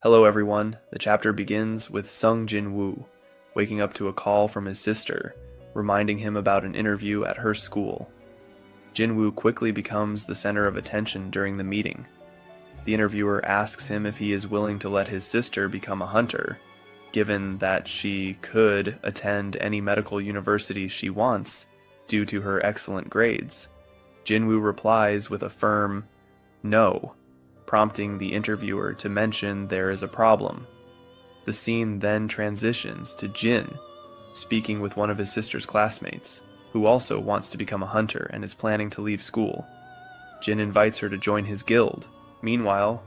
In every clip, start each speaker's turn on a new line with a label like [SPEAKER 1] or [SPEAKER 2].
[SPEAKER 1] Hello everyone, the chapter begins with Jin-Woo waking up to a call from his sister, reminding him about an interview at her school. Jin-Woo quickly becomes the center of attention during the meeting. The interviewer asks him if he is willing to let his sister become a hunter, given that she could attend any medical university she wants due to her excellent grades. Jin-Woo replies with a firm no, prompting the interviewer to mention there is a problem. The scene then transitions to Jin speaking with one of his sister's classmates, who also wants to become a hunter and is planning to leave school. Jin invites her to join his guild. Meanwhile,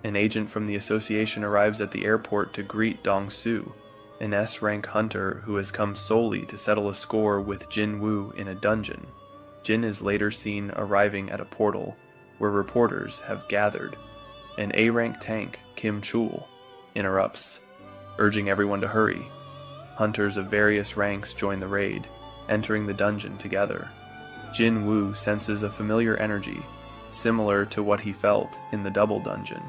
[SPEAKER 1] an agent from the association arrives at the airport to greet Dong-soo, an S-rank hunter who has come solely to settle a score with Jin-Woo in a dungeon. Jin is later seen arriving at a portal where reporters have gathered. An A-rank tank, Kim Chul, interrupts, urging everyone to hurry. Hunters of various ranks join the raid, entering the dungeon together. Jin-Woo senses a familiar energy, similar to what he felt in the double dungeon.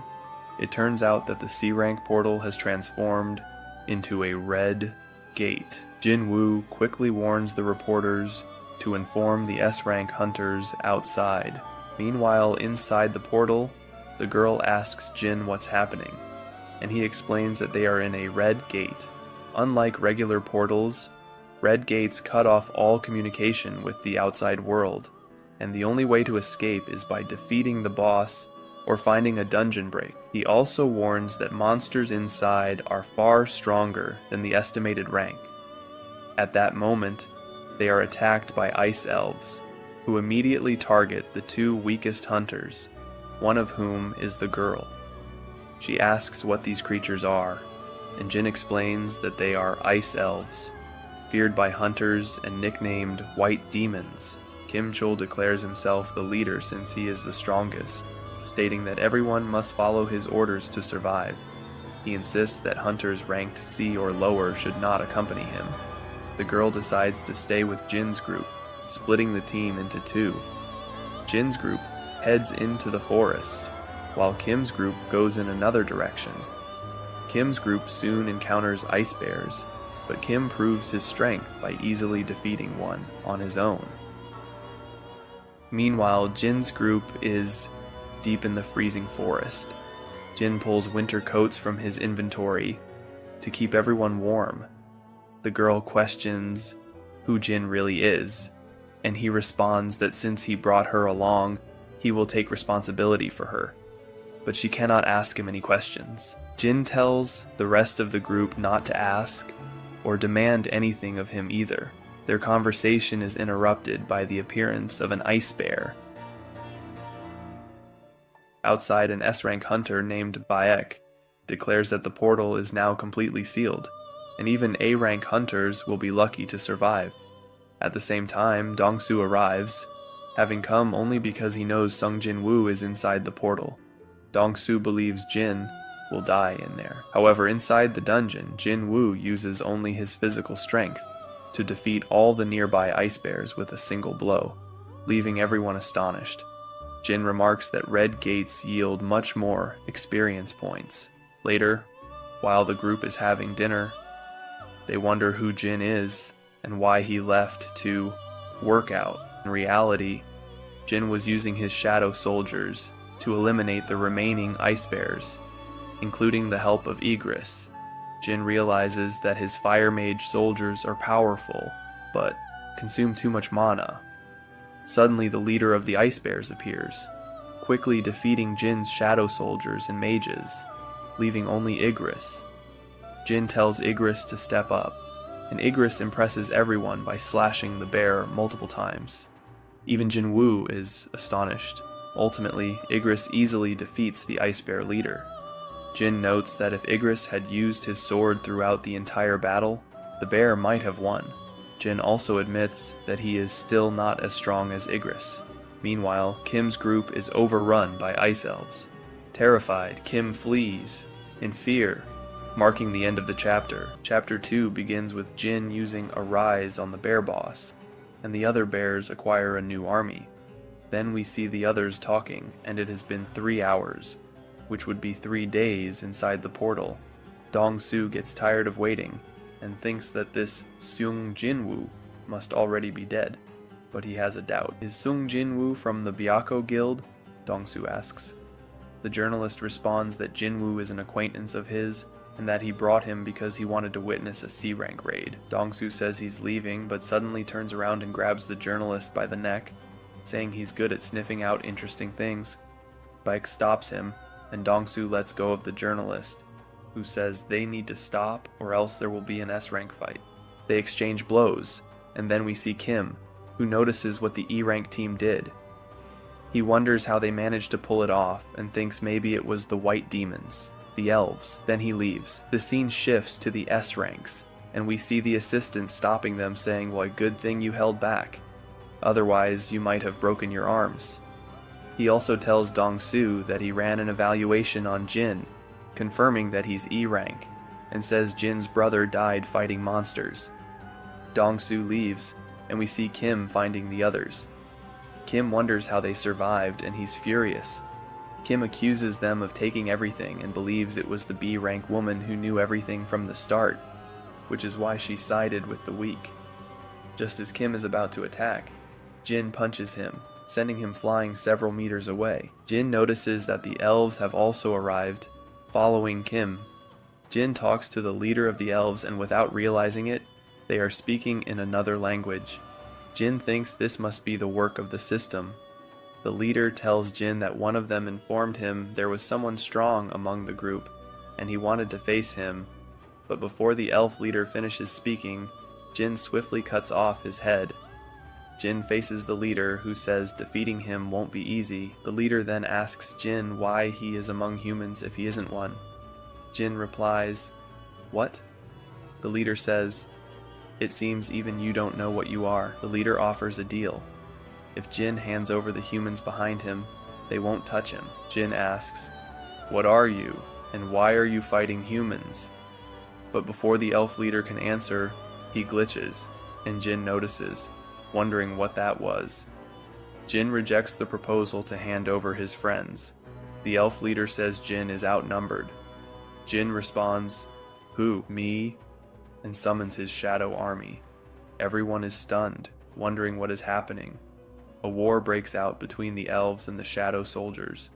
[SPEAKER 1] It turns out that the C-rank portal has transformed into a red gate. Jin-Woo quickly warns the reporters to inform the S-rank hunters outside. Meanwhile, inside the portal, the girl asks Jin what's happening, and he explains that they are in a red gate. Unlike regular portals, red gates cut off all communication with the outside world, and the only way to escape is by defeating the boss or finding a dungeon break. He also warns that monsters inside are far stronger than the estimated rank. At that moment, they are attacked by ice elves, who immediately target the two weakest hunters, one of whom is the girl. She asks what these creatures are, and Jin explains that they are ice elves, feared by hunters and nicknamed White Demons. Kim Chul declares himself the leader since he is the strongest, stating that everyone must follow his orders to survive. He insists that hunters ranked C or lower should not accompany him. The girl decides to stay with Jin's group, splitting the team into two. Jin's group heads into the forest, while Kim's group goes in another direction. Kim's group soon encounters ice bears, but Kim proves his strength by easily defeating one on his own. Meanwhile, Jin's group is deep in the freezing forest. Jin pulls winter coats from his inventory to keep everyone warm. The girl questions who Jin really is, and he responds that since he brought her along, he will take responsibility for her. But she cannot ask him any questions. Jin tells the rest of the group not to ask or demand anything of him either. Their conversation is interrupted by the appearance of an ice bear. Outside, an S-rank hunter named Baek declares that the portal is now completely sealed, and even A-rank hunters will be lucky to survive. At the same time, Dong-soo arrives, having come only because he knows Jin-Woo is inside the portal. Dong-soo believes Jin will die in there. However, inside the dungeon, Jin-Woo uses only his physical strength to defeat all the nearby ice bears with a single blow, leaving everyone astonished. Jin remarks that red gates yield much more experience points. Later, while the group is having dinner, they wonder who Jin is and why he left to work out. In reality, Jin was using his shadow soldiers to eliminate the remaining ice bears, including the help of Igris. Jin realizes that his fire mage soldiers are powerful, but consume too much mana. Suddenly, the leader of the ice bears appears, quickly defeating Jin's shadow soldiers and mages, leaving only Igris. Jin tells Igris to step up, and Igris impresses everyone by slashing the bear multiple times. Even Jin-Woo is astonished. Ultimately, Igris easily defeats the ice bear leader. Jin notes that if Igris had used his sword throughout the entire battle, the bear might have won. Jin also admits that he is still not as strong as Igris. Meanwhile, Kim's group is overrun by ice elves. Terrified, Kim flees, in fear, marking the end of the chapter. Chapter 2 begins with Jin using a rise on the bear boss, and the other bears acquire a new army. Then we see the others talking, and it has been 3 hours. which would be 3 days inside the portal. Dong-soo gets tired of waiting and thinks that this Seung Jin-Woo must already be dead, but he has a doubt. Is Seung Jin-Woo from the Byakko Guild? Dong-soo asks. The journalist responds that Jin-Woo is an acquaintance of his and that he brought him because he wanted to witness a C-rank raid. Dong-soo says he's leaving, but suddenly turns around and grabs the journalist by the neck, saying he's good at sniffing out interesting things. Baek stops him, and Dong-soo lets go of the journalist, who says they need to stop or else there will be an S-rank fight. They exchange blows, and then we see Kim, who notices what the E-rank team did. He wonders how they managed to pull it off and thinks maybe it was the White Demons, the elves. Then he leaves. The scene shifts to the S ranks, and we see the assistant stopping them saying, "Well, good thing you held back. Otherwise, you might have broken your arms." He also tells Dong-soo that he ran an evaluation on Jin, confirming that he's E rank, and says Jin's brother died fighting monsters. Dong-soo leaves, and we see Kim finding the others. Kim wonders how they survived, and he's furious. Kim accuses them of taking everything and believes it was the B-rank woman who knew everything from the start, which is why she sided with the weak. Just as Kim is about to attack, Jin punches him, sending him flying several meters away. Jin notices that the elves have also arrived, following Kim. Jin talks to the leader of the elves, and without realizing it, they are speaking in another language. Jin thinks this must be the work of the system. The leader tells Jin that one of them informed him there was someone strong among the group, and he wanted to face him, but before the elf leader finishes speaking, Jin swiftly cuts off his head. Jin faces the leader, who says defeating him won't be easy. The leader then asks Jin why he is among humans if he isn't one. Jin replies, "What?" The leader says, "It seems even you don't know what you are." The leader offers a deal. If Jin hands over the humans behind him, they won't touch him. Jin asks, "What are you, and why are you fighting humans?" But before the elf leader can answer, he glitches, and Jin notices, wondering what that was. Jin rejects the proposal to hand over his friends. The elf leader says Jin is outnumbered. Jin responds, "Who, me?" and summons his shadow army. Everyone is stunned, wondering what is happening. A war breaks out between the elves and the shadow soldiers.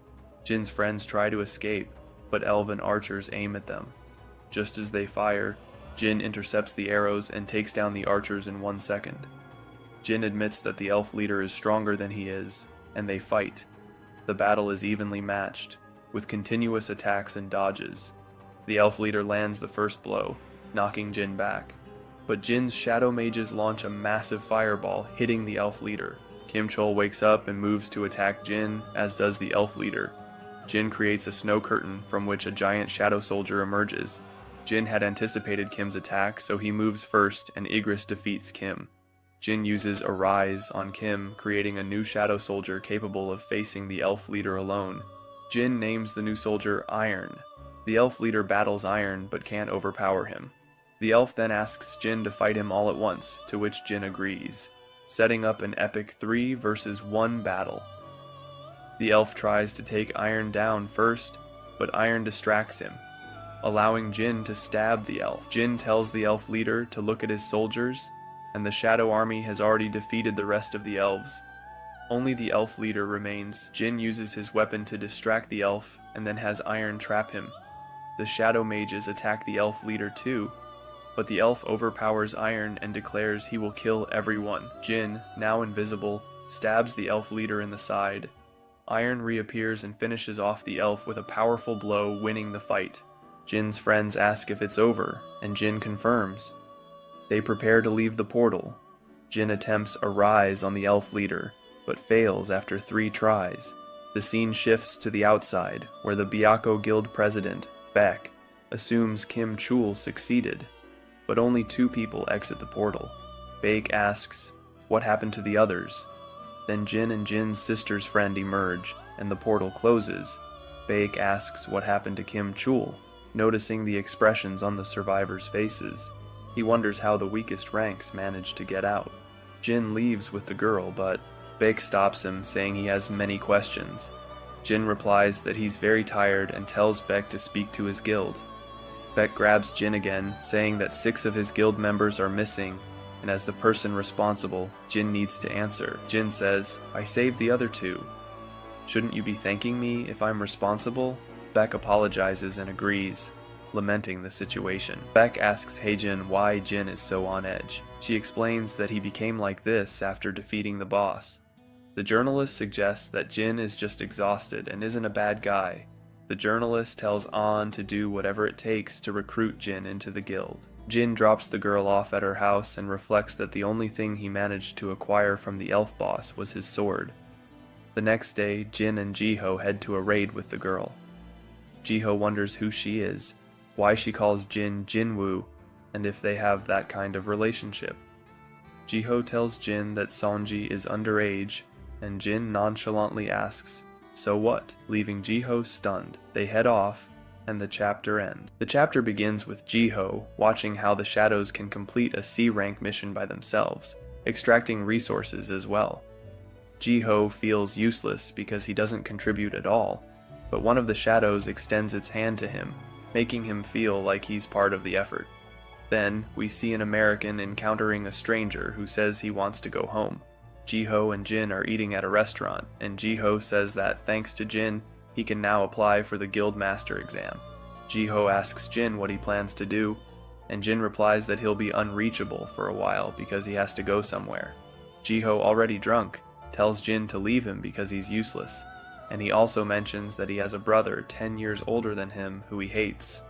[SPEAKER 1] Jin's friends try to escape, but elven archers aim at them. Just as they fire, Jin intercepts the arrows and takes down the archers in 1 second. Jin admits that the elf leader is stronger than he is, and they fight. The battle is evenly matched, with continuous attacks and dodges. The elf leader lands the first blow, knocking Jin back. But Jin's shadow mages launch a massive fireball, hitting the elf leader. Kim Chol wakes up and moves to attack Jin, as does the elf leader. Jin creates a snow curtain from which a giant shadow soldier emerges. Jin had anticipated Kim's attack, so he moves first and Igris defeats Kim. Jin uses Arise on Kim, creating a new shadow soldier capable of facing the elf leader alone. Jin names the new soldier Iron. The elf leader battles Iron but can't overpower him. The elf then asks Jin to fight him all at once, to which Jin agrees, setting up an epic 3 versus 1 battle. The elf tries to take Iron down first, but Iron distracts him, allowing Jin to stab the elf. Jin tells the elf leader to look at his soldiers, and the shadow army has already defeated the rest of the elves. Only the elf leader remains. Jin uses his weapon to distract the elf, and then has Iron trap him. The shadow mages attack the elf leader too, but the elf overpowers Iron and declares he will kill everyone. Jin, now invisible, stabs the elf leader in the side. Iron reappears and finishes off the elf with a powerful blow, winning the fight. Jin's friends ask if it's over, and Jin confirms. They prepare to leave the portal. Jin attempts a rise on the elf leader, but fails after 3 tries. The scene shifts to the outside, where the Byakko Guild president, Baek, assumes Kim Chul succeeded, but only 2 people exit the portal. Baek asks, "What happened to the others?" Then Jin and Jin's sister's friend emerge, and the portal closes. Baek asks what happened to Kim Chul, noticing the expressions on the survivors' faces. He wonders how the weakest ranks managed to get out. Jin leaves with the girl, but Baek stops him, saying he has many questions. Jin replies that he's very tired and tells Baek to speak to his guild. Baek grabs Jin again, saying that 6 of his guild members are missing, and as the person responsible, Jin needs to answer. Jin says, "I saved the other 2. Shouldn't you be thanking me if I'm responsible?" Baek apologizes and agrees, lamenting the situation. Baek asks Haejin why Jin is so on edge. She explains that he became like this after defeating the boss. The journalist suggests that Jin is just exhausted and isn't a bad guy. The journalist tells An to do whatever it takes to recruit Jin into the guild. Jin drops the girl off at her house and reflects that the only thing he managed to acquire from the elf boss was his sword. The next day, Jin and Jiho head to a raid with the girl. Jiho wonders who she is, why she calls Jin Jin-Woo, and if they have that kind of relationship. Jiho tells Jin that Sonji is underage, and Jin nonchalantly asks, "So what?" leaving Jiho stunned. They head off, and the chapter ends. The chapter begins with Jiho watching how the Shadows can complete a C-rank mission by themselves, extracting resources as well. Jiho feels useless because he doesn't contribute at all, but one of the Shadows extends its hand to him, making him feel like he's part of the effort. Then, we see an American encountering a stranger who says he wants to go home. Jiho and Jin are eating at a restaurant, and Jiho says that thanks to Jin, he can now apply for the Guild Master exam. Jiho asks Jin what he plans to do, and Jin replies that he'll be unreachable for a while because he has to go somewhere. Jiho, already drunk, tells Jin to leave him because he's useless, and he also mentions that he has a brother 10 years older than him who he hates.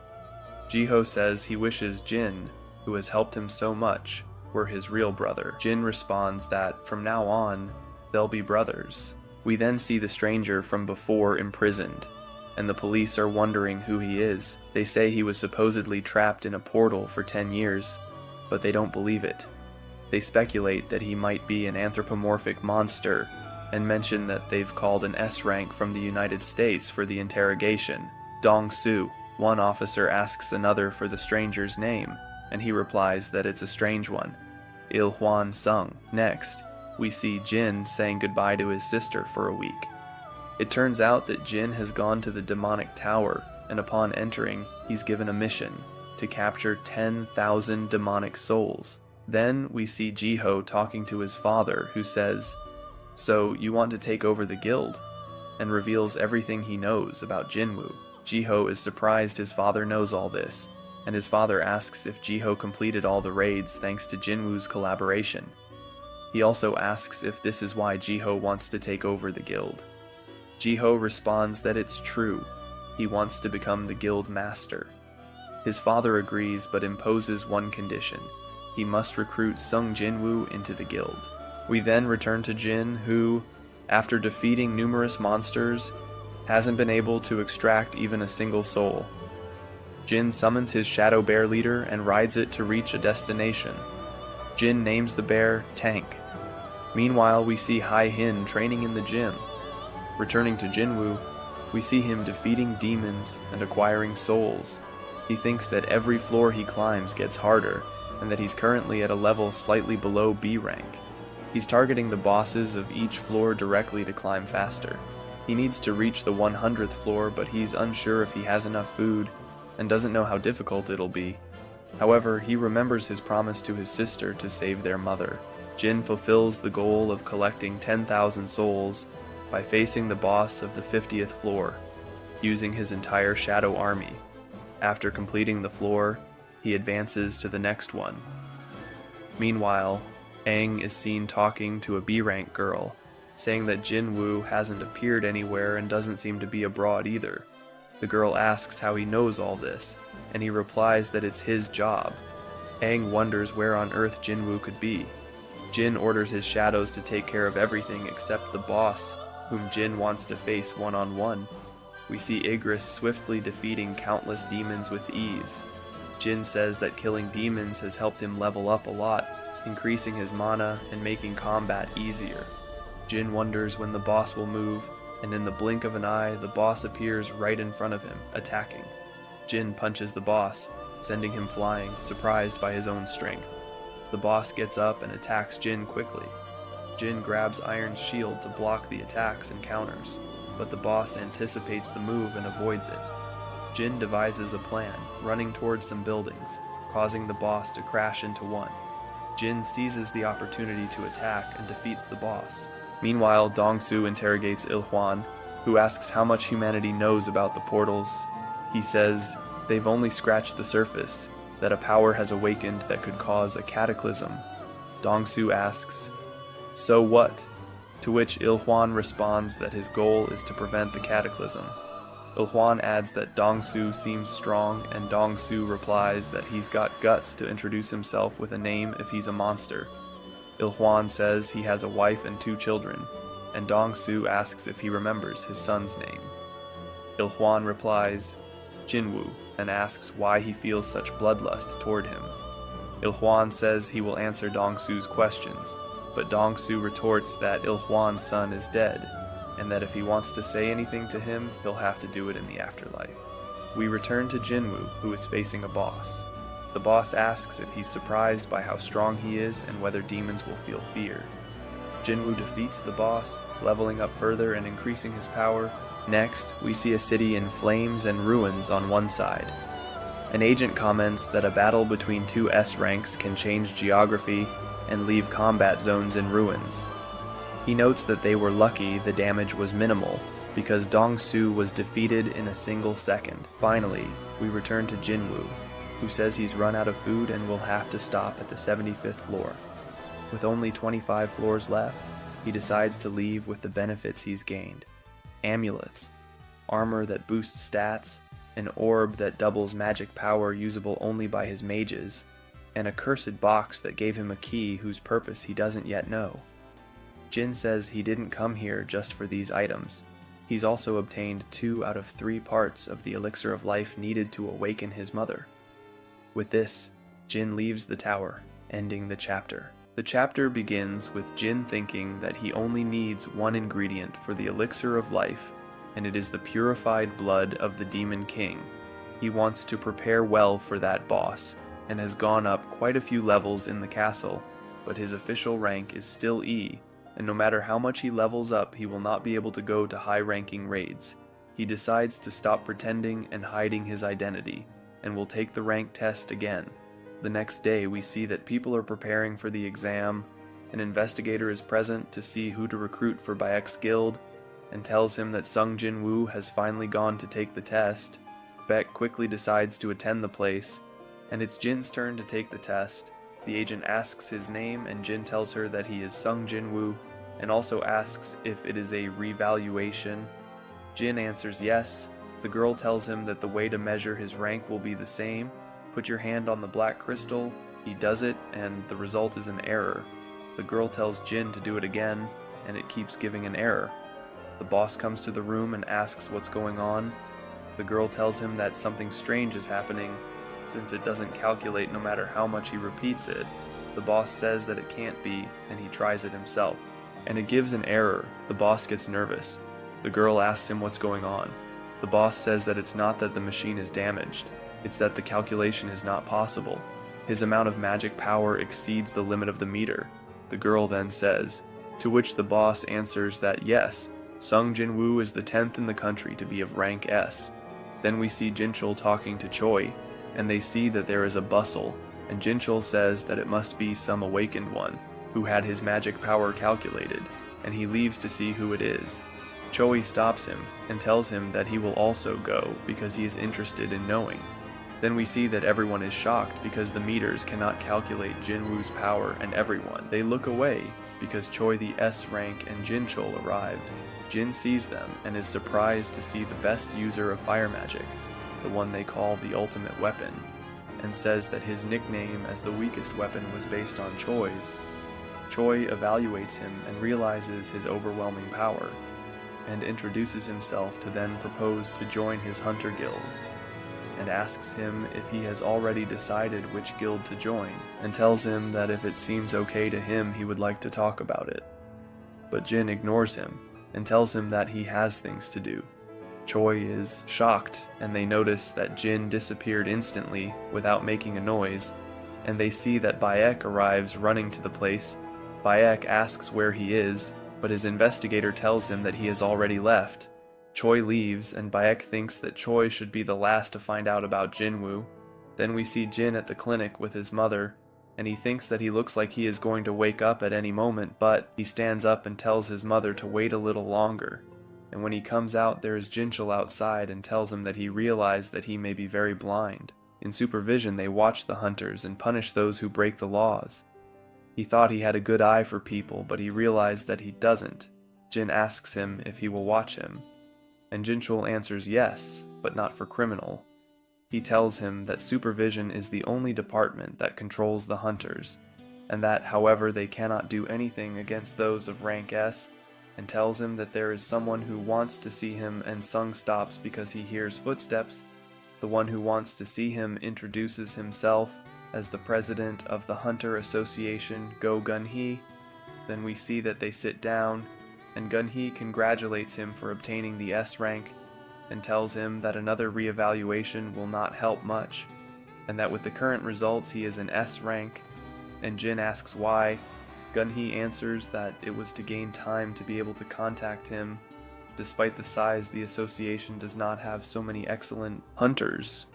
[SPEAKER 1] Jiho says he wishes Jin, who has helped him so much, were his real brother. Jin responds that from now on, they'll be brothers. We then see the stranger from before imprisoned, and the police are wondering who he is. They say he was supposedly trapped in a portal for 10 years, but they don't believe it. They speculate that he might be an anthropomorphic monster, and mention that they've called an S rank from the United States for the interrogation, Dong-Su. One officer asks another for the stranger's name, and he replies that it's a strange one, Il-Hwan Sung. Next, we see Jin saying goodbye to his sister for a week. It turns out that Jin has gone to the demonic tower, and upon entering, he's given a mission to capture 10,000 demonic souls. Then we see Jiho talking to his father, who says, "So you want to take over the guild?" and reveals everything he knows about Jin-Woo. Jiho is surprised his father knows all this, and his father asks if Jiho completed all the raids thanks to Jin-Woo's collaboration. He also asks if this is why Jiho wants to take over the guild. Jiho responds that it's true. He wants to become the guild master. His father agrees but imposes one condition. He must recruit Sung Jin-Woo into the guild. We then return to Jin, who, after defeating numerous monsters, hasn't been able to extract even a single soul. Jin summons his shadow bear leader and rides it to reach a destination. Jin names the bear Tank. Meanwhile, we see Hai-Hin training in the gym. Returning to Jin-Woo, we see him defeating demons and acquiring souls. He thinks that every floor he climbs gets harder, and that he's currently at a level slightly below B rank. He's targeting the bosses of each floor directly to climb faster. He needs to reach the 100th floor, but he's unsure if he has enough food, and doesn't know how difficult it'll be. However, he remembers his promise to his sister to save their mother. Jin fulfills the goal of collecting 10,000 souls by facing the boss of the 50th floor, using his entire shadow army. After completing the floor, he advances to the next one. Meanwhile, Aang is seen talking to a B-rank girl, saying that Jin-Woo hasn't appeared anywhere and doesn't seem to be abroad either. The girl asks how he knows all this, and he replies that it's his job. Aang wonders where on earth Jin-Woo could be. Jin orders his shadows to take care of everything except the boss, whom Jin wants to face one-on-one. We see Igris swiftly defeating countless demons with ease. Jin says that killing demons has helped him level up a lot, increasing his mana and making combat easier. Jin wonders when the boss will move, and in the blink of an eye, the boss appears right in front of him, attacking. Jin punches the boss, sending him flying, surprised by his own strength. The boss gets up and attacks Jin quickly. Jin grabs Iron's shield to block the attacks and counters. but the boss anticipates the move and avoids it. Jin devises a plan, running towards some buildings, causing the boss to crash into one. Jin seizes the opportunity to attack and defeats the boss. Meanwhile, Dong-su interrogates Il-hwan, who asks how much humanity knows about the portals. He says they've only scratched the surface, that a power has awakened that could cause a cataclysm. Dong-su asks, "So what?" To which Il-hwan responds that his goal is to prevent the cataclysm. Il-hwan adds that Dong-su seems strong, and Dong-su replies that he's got guts to introduce himself with a name if he's a monster. Il-hwan says he has a wife and 2 children, and Dong-su asks if he remembers his son's name. Il-hwan replies, Jin-Woo, and asks why he feels such bloodlust toward him. Il-hwan says he will answer Dong-su's questions, but Dong-su retorts that Il-hwan's son is dead, and that if he wants to say anything to him, he'll have to do it in the afterlife. We return to Jin-Woo, who is facing a boss. The boss asks if he's surprised by how strong he is and whether demons will feel fear. Jin-Woo defeats the boss, leveling up further and increasing his power. Next, we see a city in flames and ruins on one side. An agent comments that a battle between 2 S ranks can change geography and leave combat zones in ruins. He notes that they were lucky the damage was minimal, because Dong-su was defeated in a single second. Finally, we return to Jin-Woo, who says he's run out of food and will have to stop at the 75th floor. With only 25 floors left, he decides to leave with the benefits he's gained. Amulets, armor that boosts stats, an orb that doubles magic power usable only by his mages, and a cursed box that gave him a key whose purpose he doesn't yet know. Jin says he didn't come here just for these items. He's also obtained 2 out of 3 parts of the elixir of life needed to awaken his mother. With this, Jin leaves the tower, ending the chapter. The chapter begins with Jin thinking that he only needs one ingredient for the elixir of life, and it is the purified blood of the Demon King. He wants to prepare well for that boss, and has gone up quite a few levels in the castle, but his official rank is still E, and no matter how much he levels up, he will not be able to go to high-ranking raids. He decides to stop pretending and hiding his identity, and will take the rank test again. The next day, we see that people are preparing for the exam. An investigator is present to see who to recruit for Baek's guild, and tells him that Sung Jin-Woo has finally gone to take the test. Baek quickly decides to attend the place, and it's Jin's turn to take the test. The agent asks his name, and Jin tells her that he is Sung Jin-Woo, and also asks if it is a revaluation. Jin answers yes. The girl tells him that the way to measure his rank will be the same. Put your hand on the black crystal. He does it, and the result is an error. The girl tells Jin to do it again, and it keeps giving an error. The boss comes to the room and asks what's going on. The girl tells him that something strange is happening, since it doesn't calculate no matter how much he repeats it. The boss says that it can't be, and he tries it himself. And it gives an error. The boss gets nervous. The girl asks him what's going on. The boss says that it's not that the machine is damaged, it's that the calculation is not possible. His amount of magic power exceeds the limit of the meter. The girl then says, to which the boss answers that yes, Sung Jin-Woo is the 10th in the country to be of rank S. Then we see Jinchul talking to Choi, and they see that there is a bustle, and Jinchul says that it must be some awakened one, who had his magic power calculated, and he leaves to see who it is. Choi stops him, and tells him that he will also go because he is interested in knowing. Then we see that everyone is shocked because the meters cannot calculate Jin-Woo's power, and everyone. They look away because Choi the S rank and Jinchul arrived. Jin sees them and is surprised to see the best user of fire magic, the one they call the ultimate weapon, and says that his nickname as the weakest weapon was based on Choi's. Choi evaluates him and realizes his overwhelming power, and introduces himself to then propose to join his hunter guild, and asks him if he has already decided which guild to join, and tells him that if it seems okay to him he would like to talk about it. But Jin ignores him, and tells him that he has things to do. Choi is shocked, and they notice that Jin disappeared instantly without making a noise, and they see that Baek arrives running to the place. Baek asks where he is, but his investigator tells him that he has already left, Choi leaves, and Baek thinks that Choi should be the last to find out about Jin-Woo. Then we see Jin at the clinic with his mother, and he thinks that he looks like he is going to wake up at any moment, but he stands up and tells his mother to wait a little longer. And when he comes out, there is Jinchul outside and tells him that he realized that he may be very blind. In supervision, they watch the hunters and punish those who break the laws. He thought he had a good eye for people, but he realized that he doesn't. Jin asks him if he will watch him, and Jinchul answers yes, but not for criminal. He tells him that supervision is the only department that controls the hunters, and that, however, they cannot do anything against those of rank S, and tells him that there is someone who wants to see him, and Sung stops because he hears footsteps. The one who wants to see him introduces himself as the president of the Hunter Association, Go Gun-hee. Then we see that they sit down, and Gun-hee congratulates him for obtaining the S rank, and tells him that another reevaluation will not help much, and that with the current results he is an S rank, and Jin asks why. Gun-hee answers that it was to gain time to be able to contact him. Despite the size, the association does not have so many excellent hunters.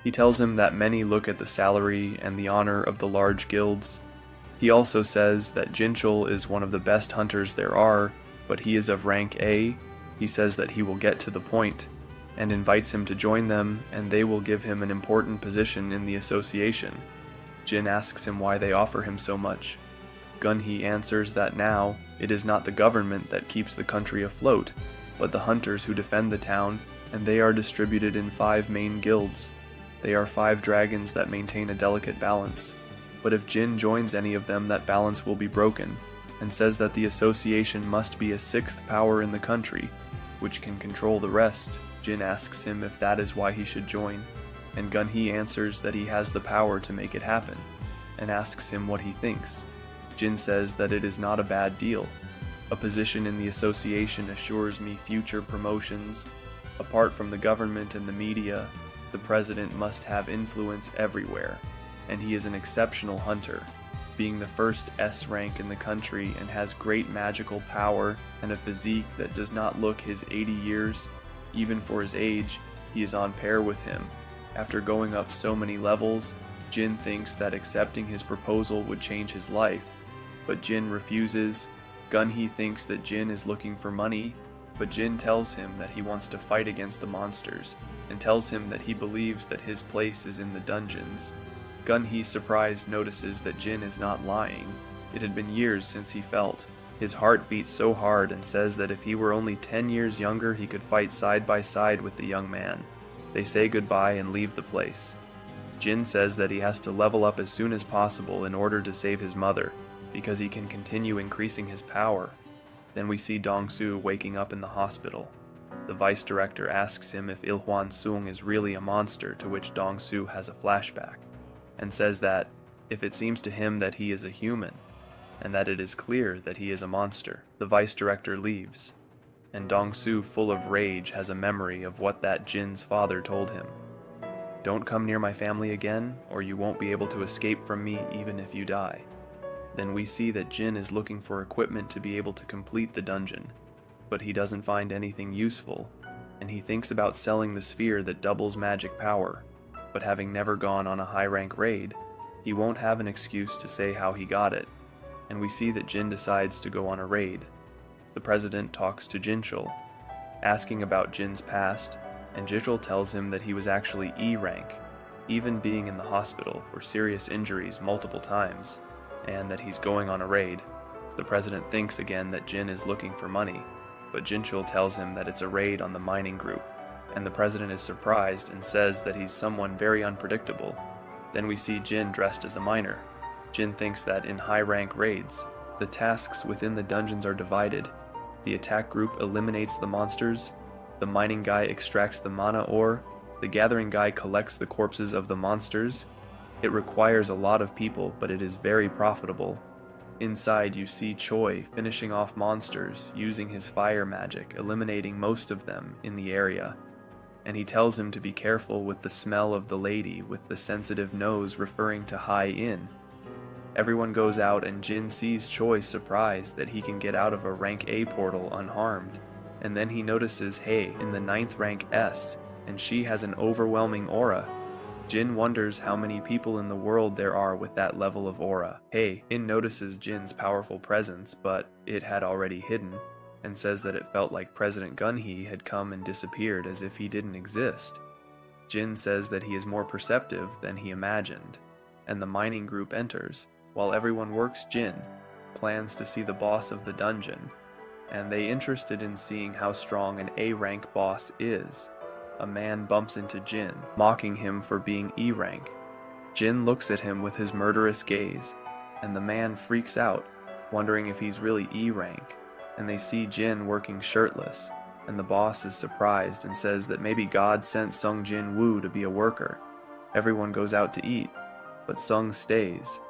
[SPEAKER 1] He tells him that many look at the salary and the honor of the large guilds. He also says that Jinchul is one of the best hunters there are, but he is of rank A. He says that he will get to the point, and invites him to join them, and they will give him an important position in the association. Jin asks him why they offer him so much. Gun-hee answers that now, it is not the government that keeps the country afloat, but the hunters who defend the town, and they are distributed in 5 main guilds. They are 5 dragons that maintain a delicate balance, but if Jin joins any of them, that balance will be broken, and says that the association must be a 6th power in the country, which can control the rest. Jin asks him if that is why he should join, and Gun-hee answers that he has the power to make it happen, and asks him what he thinks. Jin says that it is not a bad deal. A position in the association assures me future promotions. Apart from the government and the media, the president must have influence everywhere, and he is an exceptional hunter, being the first S rank in the country and has great magical power and a physique that does not look his 80 years. Even for his age, he is on par with him. After going up so many levels, Jin thinks that accepting his proposal would change his life, but Jin refuses. Gun-hee thinks that Jin is looking for money, but Jin tells him that he wants to fight against the monsters, and tells him that he believes that his place is in the dungeons. Gun-hee, surprised, notices that Jin is not lying. It had been years since he felt. His heart beats so hard, and says that if he were only 10 years younger, he could fight side by side with the young man. They say goodbye and leave the place. Jin says that he has to level up as soon as possible in order to save his mother, because he can continue increasing his power. Then we see Dong-soo waking up in the hospital. The vice director asks him if Il-hwan-sung is really a monster, to which Dong-soo has a flashback, and says that if it seems to him that he is a human, and that it is clear that he is a monster. The vice director leaves, and Dong-soo, full of rage, has a memory of what that Jin's father told him. Don't come near my family again, or you won't be able to escape from me even if you die. Then we see that Jin is looking for equipment to be able to complete the dungeon, but he doesn't find anything useful, and he thinks about selling the sphere that doubles magic power, but having never gone on a high-rank raid, he won't have an excuse to say how he got it, and we see that Jin decides to go on a raid. The president talks to Jinchul, asking about Jin's past, and Jinchul tells him that he was actually E rank, even being in the hospital for serious injuries multiple times, and that he's going on a raid. The president thinks again that Jin is looking for money, but Jinchul tells him that it's a raid on the mining group, and the president is surprised and says that he's someone very unpredictable. Then we see Jin dressed as a miner. Jin thinks that in high-rank raids, the tasks within the dungeons are divided. The attack group eliminates the monsters, the mining guy extracts the mana ore, the gathering guy collects the corpses of the monsters. It requires a lot of people, but it is very profitable. Inside you see Choi finishing off monsters using his fire magic, eliminating most of them in the area. And he tells him to be careful with the smell of the lady with the sensitive nose, referring to Hai In. Everyone goes out and Jin sees Choi surprised that he can get out of a rank A portal unharmed. and then he notices Hei in the 9th rank S, and she has an overwhelming aura. Jin wonders how many people in the world there are with that level of aura. Hei notices Jin's powerful presence, but it had already hidden, and says that it felt like President Gunhee had come and disappeared as if he didn't exist. Jin says that he is more perceptive than he imagined, and the mining group enters. While everyone works, Jin plans to see the boss of the dungeon, and they interested in seeing how strong an A-rank boss is. A man bumps into Jin, mocking him for being E-rank. Jin looks at him with his murderous gaze, and the man freaks out, wondering if he's really E-rank, and they see Jin working shirtless, and the boss is surprised and says that maybe God sent Sung Jin-Woo to be a worker. Everyone goes out to eat, but Sung stays.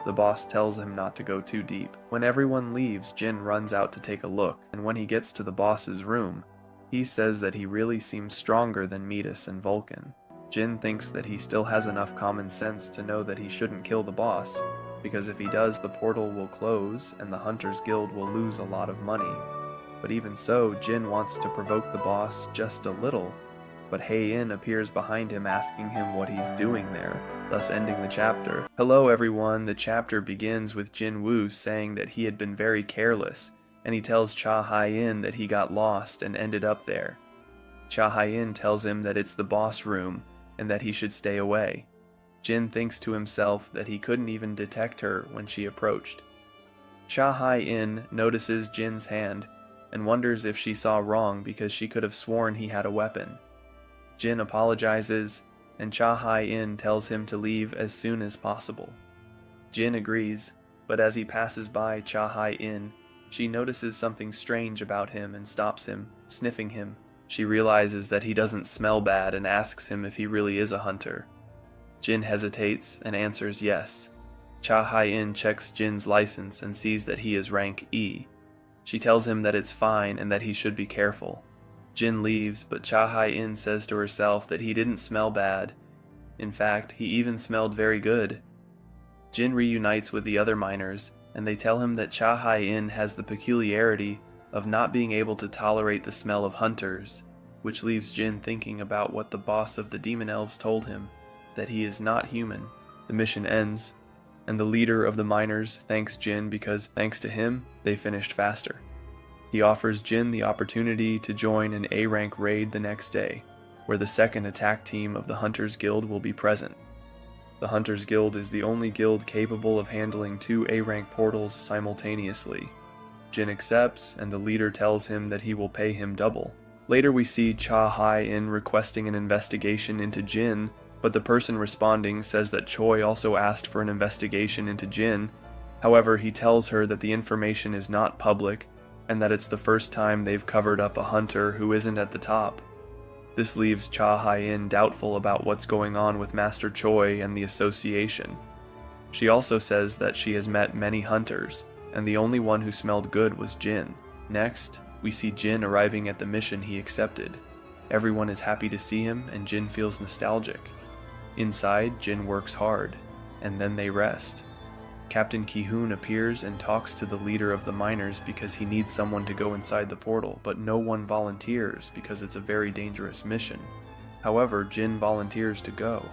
[SPEAKER 1] The boss tells him not to go too deep. When everyone leaves, Jin runs out to take a look, and when he gets to the boss's room, he says that he really seems stronger than Metis and Vulcan. Jin thinks that he still has enough common sense to know that he shouldn't kill the boss, because if he does, the portal will close and the Hunters Guild will lose a lot of money. But even so, Jin wants to provoke the boss just a little, but Hei-in appears behind him asking him what he's doing there, thus ending the chapter. Hello everyone, the chapter begins with Jin-Woo saying that he had been very careless, and he tells Cha Hai-in that he got lost and ended up there. Cha Hai-in tells him that it's the boss room and that he should stay away. Jin thinks to himself that he couldn't even detect her when she approached. Cha Hai-in notices Jin's hand and wonders if she saw wrong because she could have sworn he had a weapon. Jin apologizes, and Cha Hai-in tells him to leave as soon as possible. Jin agrees, but as he passes by Cha Hai-in, she notices something strange about him and stops him, sniffing him. She realizes that he doesn't smell bad and asks him if he really is a hunter. Jin hesitates and answers yes. Cha Hai-in checks Jin's license and sees that he is rank E. She tells him that it's fine and that he should be careful. Jin leaves, but Cha Hai-in says to herself that he didn't smell bad. In fact, he even smelled very good. Jin reunites with the other miners, and they tell him that Cha Hai-in has the peculiarity of not being able to tolerate the smell of hunters, which leaves Jin thinking about what the boss of the demon elves told him, that he is not human. The mission ends, and the leader of the miners thanks Jin because, thanks to him, they finished faster. He offers Jin the opportunity to join an A-rank raid the next day, where the second attack team of the Hunters Guild will be present. The Hunters Guild is the only guild capable of handling 2 A-rank portals simultaneously. Jin accepts, and the leader tells him that he will pay him double. Later we see Cha Hai-in requesting an investigation into Jin, but the person responding says that Choi also asked for an investigation into Jin. However, he tells her that the information is not public, and that it's the first time they've covered up a hunter who isn't at the top. This leaves Cha Hai-in doubtful about what's going on with Master Choi and the association. She also says that she has met many hunters, and the only one who smelled good was Jin. Next, we see Jin arriving at the mission he accepted. Everyone is happy to see him, and Jin feels nostalgic. Inside, Jin works hard, and then they rest. Captain Ki-hoon appears and talks to the leader of the miners because he needs someone to go inside the portal, but no one volunteers because it's a very dangerous mission. However, Jin volunteers to go.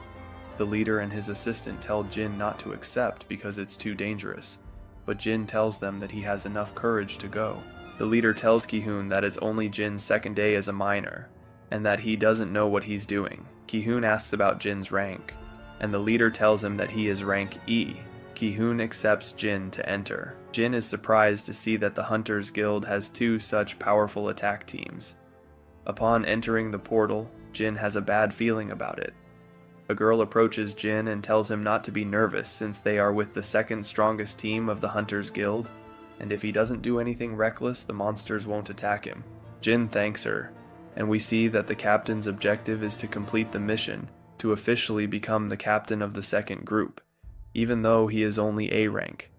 [SPEAKER 1] The leader and his assistant tell Jin not to accept because it's too dangerous, but Jin tells them that he has enough courage to go. The leader tells Ki-hoon that it's only Jin's second day as a miner, and that he doesn't know what he's doing. Ki-hoon asks about Jin's rank, and the leader tells him that he is rank E. Ki-hoon accepts Jin to enter. Jin is surprised to see that the Hunters Guild has 2 such powerful attack teams. Upon entering the portal, Jin has a bad feeling about it. A girl approaches Jin and tells him not to be nervous since they are with the second strongest team of the Hunters Guild, and if he doesn't do anything reckless, the monsters won't attack him. Jin thanks her, and we see that the captain's objective is to complete the mission, to officially become the captain of the second group, even though he is only A rank.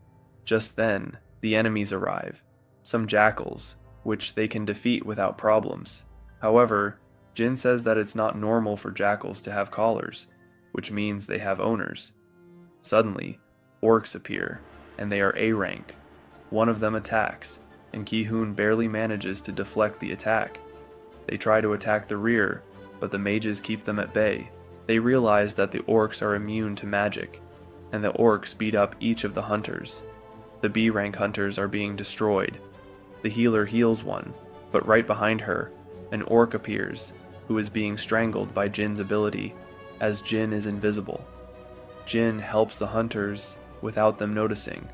[SPEAKER 1] Just then, the enemies arrive, some jackals, which they can defeat without problems. However, Jin says that it's not normal for jackals to have collars, which means they have owners. Suddenly, orcs appear, and they are A rank. One of them attacks, and Ki-hoon barely manages to deflect the attack. They try to attack the rear, but the mages keep them at bay. They realize that the orcs are immune to magic, and the orcs beat up each of the hunters. The B-rank hunters are being destroyed. The healer heals one, but right behind her, an orc appears, who is being strangled by Jin's ability, as Jin is invisible. Jin helps the hunters without them noticing,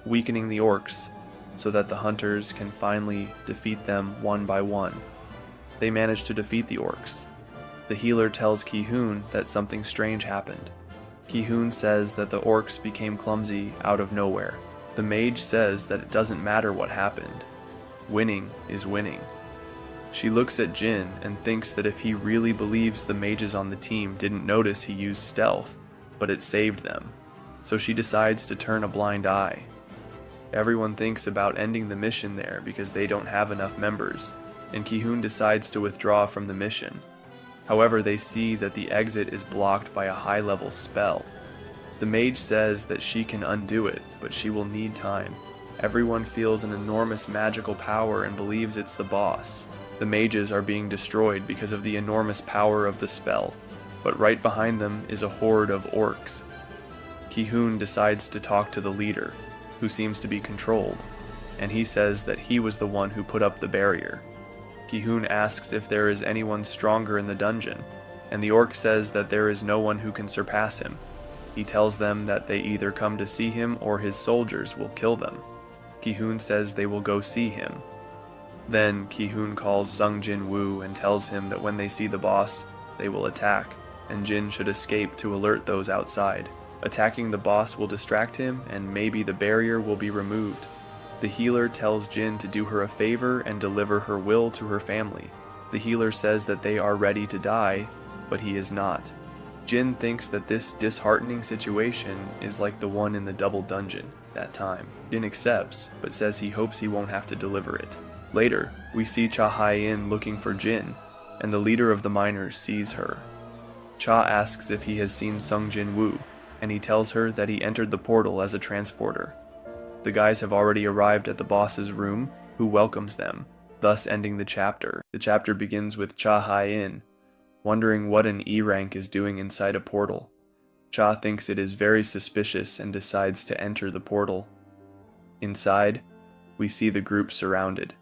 [SPEAKER 1] weakening the orcs so that the hunters can finally defeat them one by one. They manage to defeat the orcs. The healer tells Ki-hoon that something strange happened. Ki-hoon says that the orcs became clumsy out of nowhere. The mage says that it doesn't matter what happened. Winning is winning. She looks at Jin and thinks that if he really believes the mages on the team didn't notice he used stealth, but it saved them, so she decides to turn a blind eye. Everyone thinks about ending the mission there because they don't have enough members, and Ki-hoon decides to withdraw from the mission. However, they see that the exit is blocked by a high-level spell. The mage says that she can undo it, but she will need time. Everyone feels an enormous magical power and believes it's the boss. The mages are being destroyed because of the enormous power of the spell, but right behind them is a horde of orcs. Ki-hoon decides to talk to the leader, who seems to be controlled, and he says that he was the one who put up the barrier. Ki-hoon asks if there is anyone stronger in the dungeon, and the orc says that there is no one who can surpass him. He tells them that they either come to see him or his soldiers will kill them. Ki-hoon says they will go see him. Then Ki-hoon calls Jin-Woo and tells him that when they see the boss, they will attack, and Jin should escape to alert those outside. Attacking the boss will distract him, and maybe the barrier will be removed. The healer tells Jin to do her a favor and deliver her will to her family. The healer says that they are ready to die, but he is not. Jin thinks that this disheartening situation is like the one in the double dungeon that time. Jin accepts, but says he hopes he won't have to deliver it. Later, we see Cha Hai-in looking for Jin, and the leader of the miners sees her. Cha asks if he has seen Jin-Woo, and he tells her that he entered the portal as a transporter. The guys have already arrived at the boss's room, who welcomes them, thus ending the chapter. The chapter begins with Cha Hai-in wondering what an E-rank is doing inside a portal. Cha thinks it is very suspicious and decides to enter the portal. Inside, we see the group surrounded.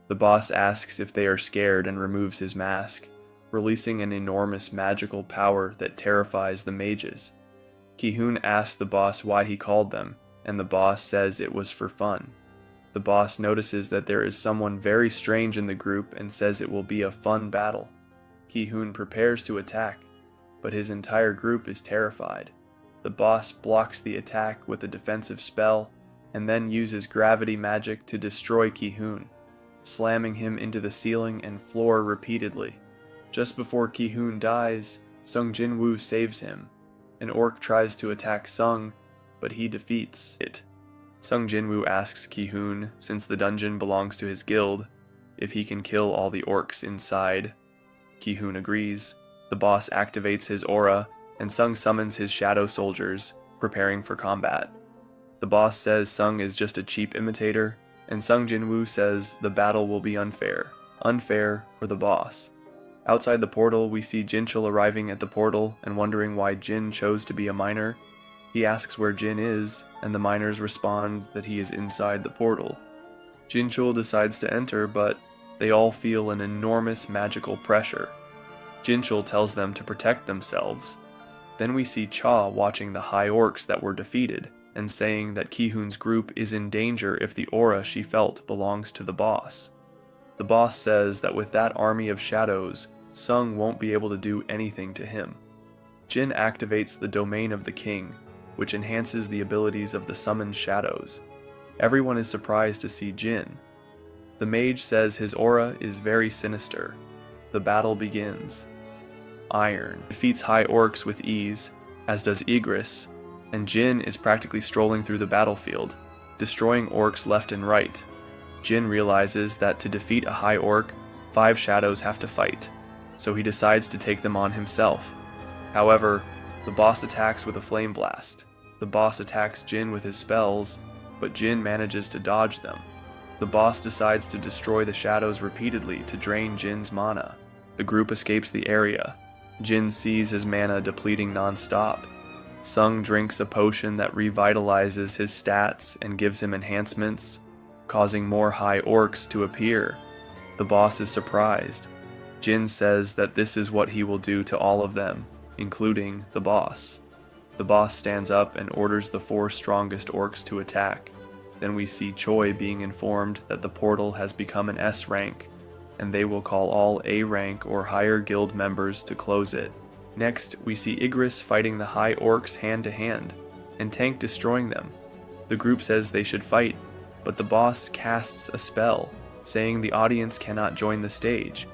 [SPEAKER 1] The boss asks if they are scared and removes his mask, releasing an enormous magical power that terrifies the mages. Ki-hoon asks the boss why he called them, and the boss says it was for fun. The boss notices that there is someone very strange in the group and says it will be a fun battle. Ki-hoon prepares to attack, but his entire group is terrified. The boss blocks the attack with a defensive spell, and then uses gravity magic to destroy Ki-hoon, slamming him into the ceiling and floor repeatedly. Just before Ki-hoon dies, Jin-Woo saves him. An orc tries to attack Sung, but he defeats it. Jin-Woo asks Ki-hoon, since the dungeon belongs to his guild, if he can kill all the orcs inside. Ki-hoon agrees. The boss activates his aura, and Sung summons his shadow soldiers, preparing for combat. The boss says Sung is just a cheap imitator, and Jin-Woo says the battle will be unfair. Unfair for the boss. Outside the portal, we see Jinchul arriving at the portal and wondering why Jin chose to be a miner. He asks where Jin is, and the miners respond that he is inside the portal. Jinchul decides to enter, but they all feel an enormous magical pressure. Jinchul tells them to protect themselves. Then we see Cha watching the high orcs that were defeated, and saying that Ki-hoon's group is in danger if the aura she felt belongs to the boss. The boss says that with that army of shadows, Sung won't be able to do anything to him. Jin activates the domain of the king, which enhances the abilities of the summoned shadows. Everyone is surprised to see Jin. The mage says his aura is very sinister. The battle begins. Iron defeats high orcs with ease, as does Igris, and Jin is practically strolling through the battlefield, destroying orcs left and right. Jin realizes that to defeat a high orc, 5 shadows have to fight, so he decides to take them on himself. However, the boss attacks with a flame blast. The boss attacks Jin with his spells, but Jin manages to dodge them. The boss decides to destroy the shadows repeatedly to drain Jin's mana. The group escapes the area. Jin sees his mana depleting non-stop. Sung drinks a potion that revitalizes his stats and gives him enhancements, causing more high orcs to appear. The boss is surprised. Jin says that this is what he will do to all of them, including the boss. The boss stands up and orders the 4 strongest orcs to attack. Then we see Choi being informed that the portal has become an S rank, and they will call all A rank or higher guild members to close it. Next, we see Igris fighting the high orcs hand to hand, and Tank destroying them. The group says they should fight, but the boss casts a spell, saying the audience cannot join the stage.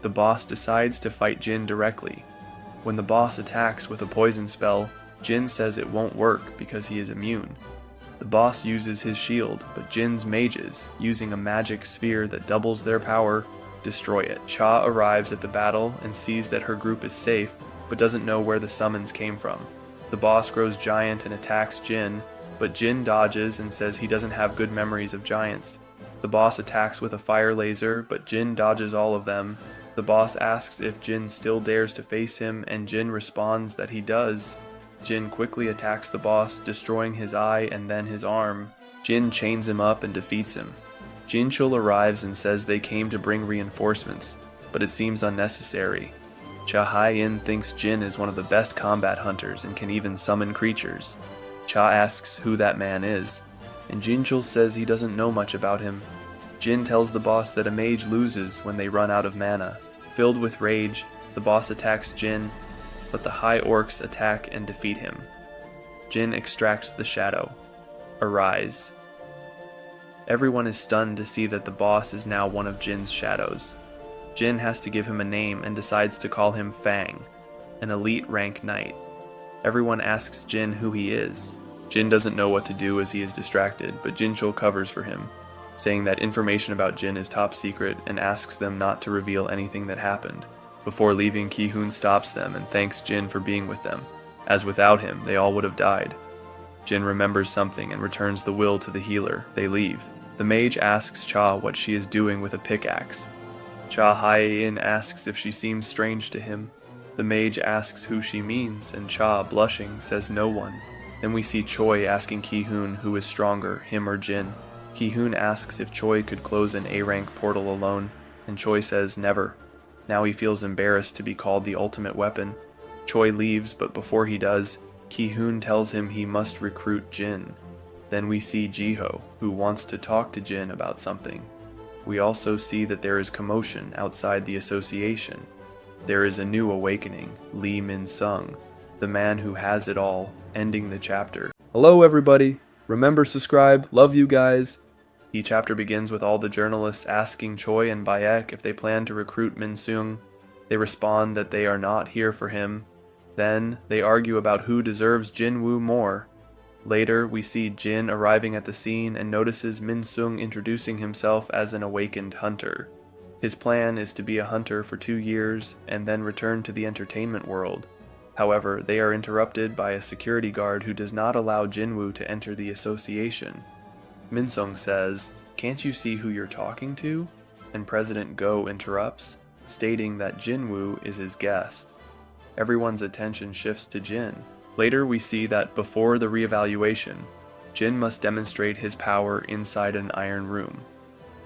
[SPEAKER 1] The boss decides to fight Jin directly. When the boss attacks with a poison spell, Jin says it won't work because he is immune. The boss uses his shield, but Jin's mages, using a magic sphere that doubles their power, destroy it. Cha arrives at the battle and sees that her group is safe, but doesn't know where the summons came from. The boss grows giant and attacks Jin, but Jin dodges and says he doesn't have good memories of giants. The boss attacks with a fire laser, but Jin dodges all of them. The boss asks if Jin still dares to face him, and Jin responds that he does. Jin quickly attacks the boss, destroying his eye and then his arm. Jin chains him up and defeats him. Jinchul arrives and says they came to bring reinforcements, but it seems unnecessary. Cha Hai-in thinks Jin is one of the best combat hunters and can even summon creatures. Cha asks who that man is, and Jinchul says he doesn't know much about him. Jin tells the boss that a mage loses when they run out of mana. Filled with rage, the boss attacks Jin, but the high orcs attack and defeat him. Jin extracts the shadow. Arise. Everyone is stunned to see that the boss is now one of Jin's shadows. Jin has to give him a name and decides to call him Fang, an elite rank knight. Everyone asks Jin who he is. Jin doesn't know what to do as he is distracted, but Jinchul covers for him, saying that information about Jin is top secret and asks them not to reveal anything that happened. Before leaving, Ki-hoon stops them and thanks Jin for being with them, as without him they all would have died. Jin remembers something and returns the will to the healer. They leave. The mage asks Cha what she is doing with a pickaxe. Cha Hai-in asks if she seems strange to him. The mage asks who she means, and Cha, blushing, says no one. Then we see Choi asking Ki-hoon who is stronger, him or Jin. Ki-hoon asks if Choi could close an A-rank portal alone, and Choi says never. Now he feels embarrassed to be called the ultimate weapon. Choi leaves, but before he does, Ki-hoon tells him he must recruit Jin. Then we see Jiho, who wants to talk to Jin about something. We also see that there is commotion outside the association. There is a new awakening, Lee Min-sung, the man who has it all, ending the chapter. Hello everybody! Remember, subscribe, love you guys! Each chapter begins with all the journalists asking Choi and Bayek if they plan to recruit Min-sung. They respond that they are not here for him. Then, they argue about who deserves Jin-Woo more. Later, we see Jin arriving at the scene and notices Min-sung introducing himself as an awakened hunter. His plan is to be a hunter for 2 years and then return to the entertainment world. However, they are interrupted by a security guard who does not allow Jin-Woo to enter the association. Min-sung says, "Can't you see who you're talking to?" And President Go interrupts, stating that Jin-Woo is his guest. Everyone's attention shifts to Jin. Later we see that before the reevaluation, Jin must demonstrate his power inside an iron room.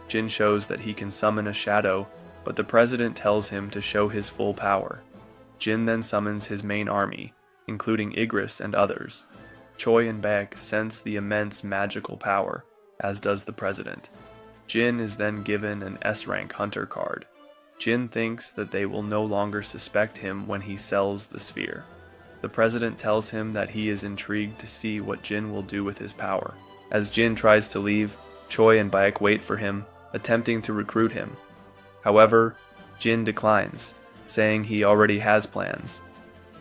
[SPEAKER 1] Jin shows that he can summon a shadow, but the president tells him to show his full power. Jin then summons his main army, including Igris and others. Choi and Baek sense the immense magical power, as does the president. Jin is then given an S-rank hunter card. Jin thinks that they will no longer suspect him when he sells the sphere. The president tells him that he is intrigued to see what Jin will do with his power. As Jin tries to leave, Choi and Baek wait for him, attempting to recruit him. However, Jin declines, saying he already has plans.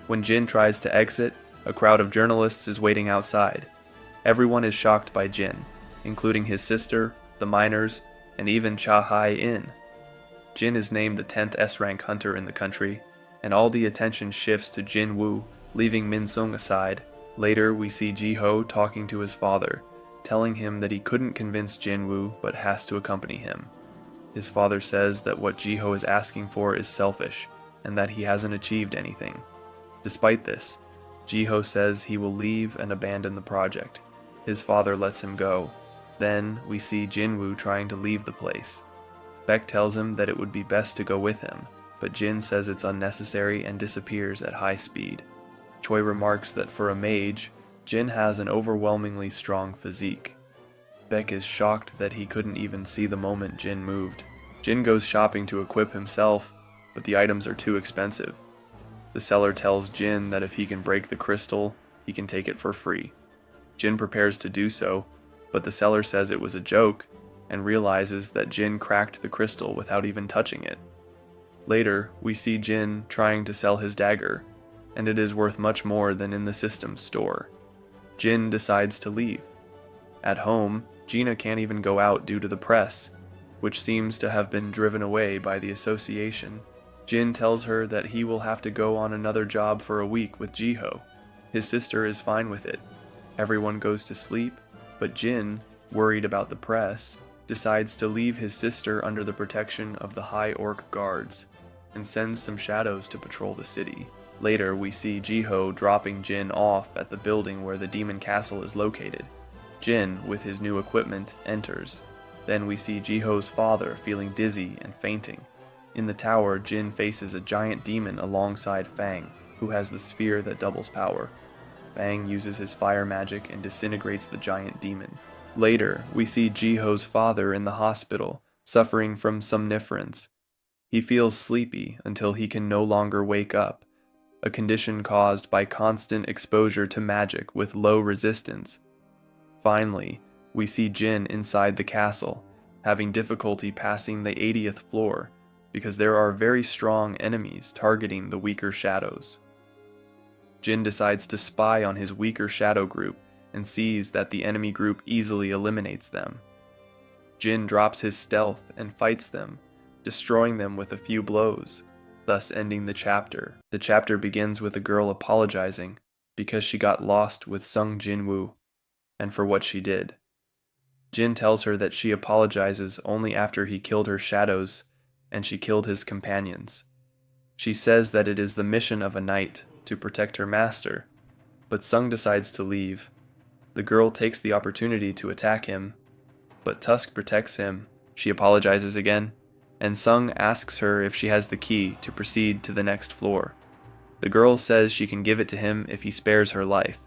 [SPEAKER 1] When Jin tries to exit, a crowd of journalists is waiting outside. Everyone is shocked by Jin, including his sister, the miners, and even Cha Hai-in. Jin is named the 10th S-rank hunter in the country, and all the attention shifts to Jin-Woo, leaving Min-sung aside. Later, we see Jiho talking to his father, telling him that he couldn't convince Jin-Woo but has to accompany him. His father says that what Ji-ho is asking for is selfish, and that he hasn't achieved anything. Despite this, Ji-ho says he will leave and abandon the project. His father lets him go. Then we see Jin-Woo trying to leave the place. Baek tells him that it would be best to go with him, but Jin says it's unnecessary and disappears at high speed. Choi remarks that for a mage, Jin has an overwhelmingly strong physique. Baek is shocked that he couldn't even see the moment Jin moved. Jin goes shopping to equip himself, but the items are too expensive. The seller tells Jin that if he can break the crystal, he can take it for free. Jin prepares to do so, but the seller says it was a joke and realizes that Jin cracked the crystal without even touching it. Later, we see Jin trying to sell his dagger, and it is worth much more than in the system's store. Jin decides to leave. At home, Gina can't even go out due to the press, which seems to have been driven away by the association. Jin tells her that he will have to go on another job for a week with Ji-ho. His sister is fine with it. Everyone goes to sleep, but Jin, worried about the press, decides to leave his sister under the protection of the High Orc guards and sends some shadows to patrol the city. Later, we see Ji-ho dropping Jin off at the building where the demon castle is located. Jin, with his new equipment, enters. Then we see Ji-ho's father feeling dizzy and fainting. In the tower, Jin faces a giant demon alongside Fang, who has the sphere that doubles power. Fang uses his fire magic and disintegrates the giant demon. Later, we see Ji-ho's father in the hospital, suffering from somnifference. He feels sleepy until he can no longer wake up, a condition caused by constant exposure to magic with low resistance. Finally, we see Jin inside the castle, having difficulty passing the 80th floor, because there are very strong enemies targeting the weaker shadows. Jin decides to spy on his weaker shadow group and sees that the enemy group easily eliminates them. Jin drops his stealth and fights them, destroying them with a few blows, thus ending the chapter. The chapter begins with a girl apologizing because she got lost with Sung Jin-Woo, and for what she did. Jin tells her that she apologizes only after he killed her shadows and she killed his companions. She says that it is the mission of a knight to protect her master, but Sung decides to leave. The girl takes the opportunity to attack him, but Tusk protects him. She apologizes again, and Sung asks her if she has the key to proceed to the next floor. The girl says she can give it to him if he spares her life.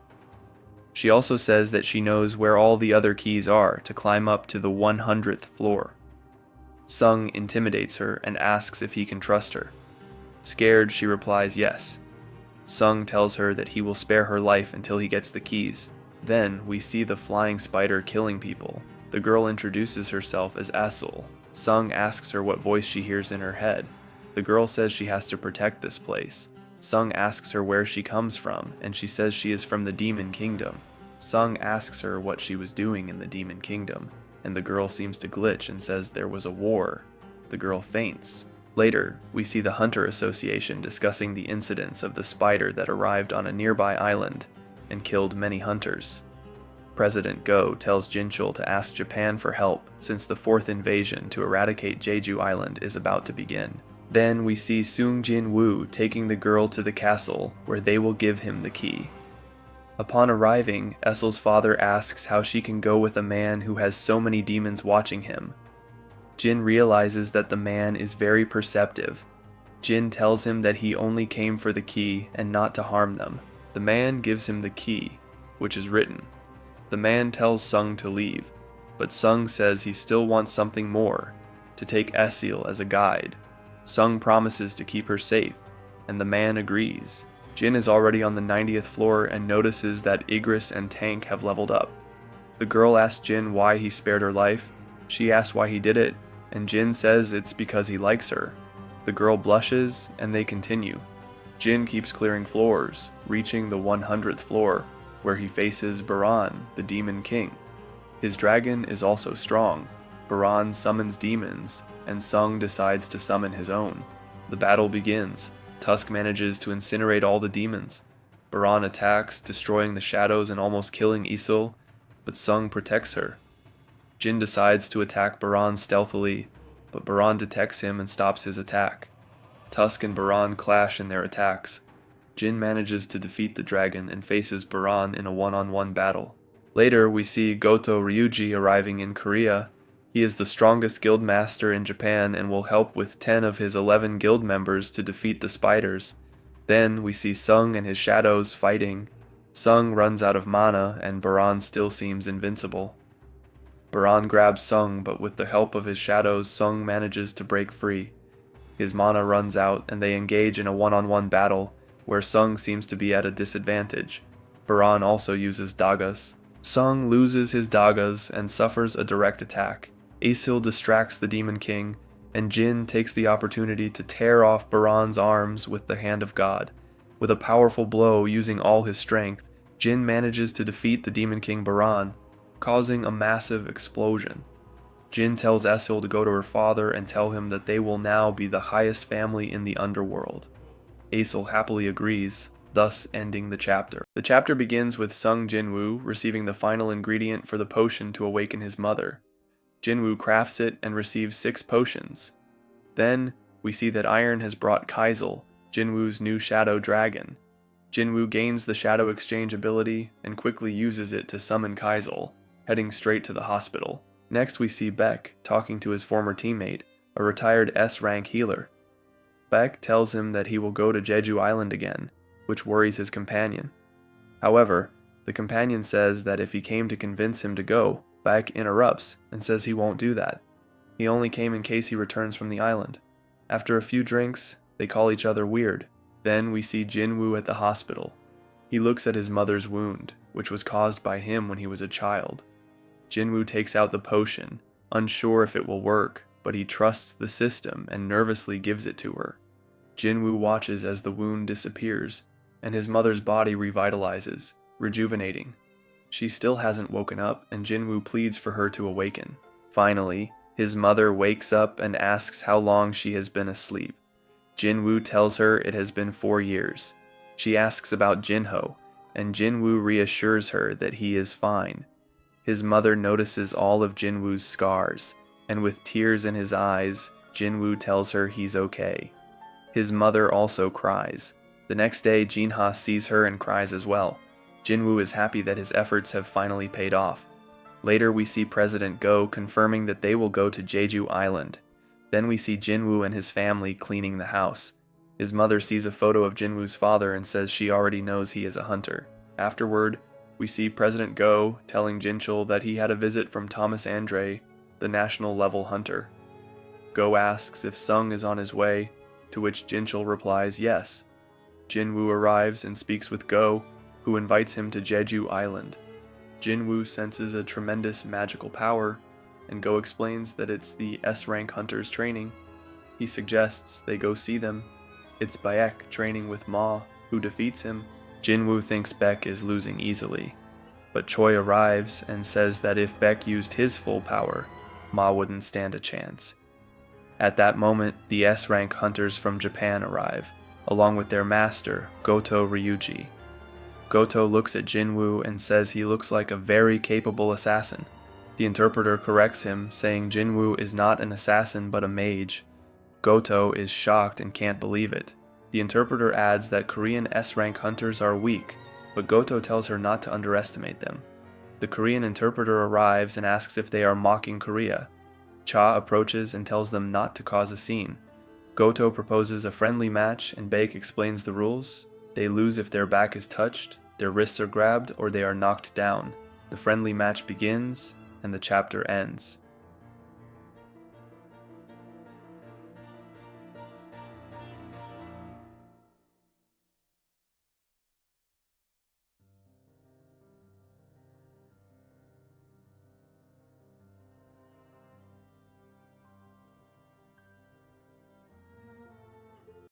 [SPEAKER 1] She also says that she knows where all the other keys are to climb up to the 100th floor. Sung intimidates her and asks if he can trust her. Scared, she replies yes. Sung tells her that he will spare her life until he gets the keys. Then we see the flying spider killing people. The girl introduces herself as Asul. Sung asks her what voice she hears in her head. The girl says she has to protect this place. Sung asks her where she comes from, and she says she is from the Demon Kingdom. Sung asks her what she was doing in the Demon Kingdom, and the girl seems to glitch and says there was a war. The girl faints. Later, we see the Hunter Association discussing the incidents of the spider that arrived on a nearby island and killed many hunters. President Go tells Jinchul to ask Japan for help since the fourth invasion to eradicate Jeju Island is about to begin. Then we see Sung Jin-Woo taking the girl to the castle where they will give him the key. Upon arriving, Essel's father asks how she can go with a man who has so many demons watching him. Jin realizes that the man is very perceptive. Jin tells him that he only came for the key and not to harm them. The man gives him the key, which is written. The man tells Sung to leave, but Sung says he still wants something more, to take Essil as a guide. Sung promises to keep her safe, and the man agrees. Jin is already on the 90th floor and notices that Igris and Tank have leveled up. The girl asks Jin why he spared her life. She asks why he did it, and Jin says it's because he likes her. The girl blushes, and they continue. Jin keeps clearing floors, reaching the 100th floor, where he faces Baran, the Demon King. His dragon is also strong. Baran summons demons, and Sung decides to summon his own. The battle begins. Tusk manages to incinerate all the demons. Baran attacks, destroying the shadows and almost killing Isil, but Sung protects her. Jin decides to attack Baran stealthily, but Baran detects him and stops his attack. Tusk and Baran clash in their attacks. Jin manages to defeat the dragon and faces Baran in a one-on-one battle. Later, we see Goto Ryuji arriving in Korea. He is the strongest guild master in Japan and will help with 10 of his 11 guild members to defeat the spiders. Then, we see Sung and his shadows fighting. Sung runs out of mana and Baran still seems invincible. Baran grabs Sung, but with the help of his shadows, Sung manages to break free. His mana runs out and they engage in a one-on-one battle, where Sung seems to be at a disadvantage. Baran also uses dagas. Sung loses his dagas and suffers a direct attack. Asil distracts the Demon King, and Jin takes the opportunity to tear off Baran's arms with the Hand of God. With a powerful blow using all his strength, Jin manages to defeat the Demon King Baran, causing a massive explosion. Jin tells Asil to go to her father and tell him that they will now be the highest family in the underworld. Asil happily agrees, thus ending the chapter. The chapter begins with Sung Jin-Woo receiving the final ingredient for the potion to awaken his mother. Jin-Woo crafts it and receives 6 potions. Then, we see that Iron has brought Kaisel, Jin-Woo's new shadow dragon. Jin-Woo gains the shadow exchange ability and quickly uses it to summon Kaisel, heading straight to the hospital. Next we see Beck talking to his former teammate, a retired S-rank healer. Beck tells him that he will go to Jeju Island again, which worries his companion. However, the companion says that if he came to convince him to go, Beck interrupts and says he won't do that. He only came in case he returns from the island. After a few drinks, they call each other weird. Then we see Jin-Woo at the hospital. He looks at his mother's wound, which was caused by him when he was a child. Jin-Woo takes out the potion, unsure if it will work, but he trusts the system and nervously gives it to her. Jin-Woo watches as the wound disappears, and his mother's body revitalizes, rejuvenating. She still hasn't woken up, and Jin-Woo pleads for her to awaken. Finally, his mother wakes up and asks how long she has been asleep. Jin-Woo tells her it has been 4 years. She asks about Jin-Ho, and Jin-Woo reassures her that he is fine. His mother notices all of Jin-Woo's scars, and with tears in his eyes, Jin-Woo tells her he's okay. His mother also cries. The next day, Jin-Ha sees her and cries as well. Jin-Woo is happy that his efforts have finally paid off. Later, we see President Go confirming that they will go to Jeju Island. Then we see Jin-Woo and his family cleaning the house. His mother sees a photo of Jin-Woo's father and says she already knows he is a hunter. Afterward, we see President Go telling Jinchul that he had a visit from Thomas Andre, the national-level hunter. Go asks if Sung is on his way, to which Jinchul replies yes. Jin-Woo arrives and speaks with Go, who invites him to Jeju Island. Jin-Woo senses a tremendous magical power, and Go explains that it's the S-rank hunter's training. He suggests they go see them. It's Baek training with Ma, who defeats him. Jin-Woo thinks Beck is losing easily, but Choi arrives and says that if Beck used his full power, Ma wouldn't stand a chance. At that moment, the S-rank hunters from Japan arrive, along with their master, Goto Ryuji. Goto looks at Jin-Woo and says he looks like a very capable assassin. The interpreter corrects him, saying Jin-Woo is not an assassin but a mage. Goto is shocked and can't believe it. The interpreter adds that Korean S-rank hunters are weak, but Goto tells her not to underestimate them. The Korean interpreter arrives and asks if they are mocking Korea. Cha approaches and tells them not to cause a scene. Goto proposes a friendly match and Baek explains the rules. They lose if their back is touched, their wrists are grabbed, or they are knocked down. The friendly match begins, and the chapter ends.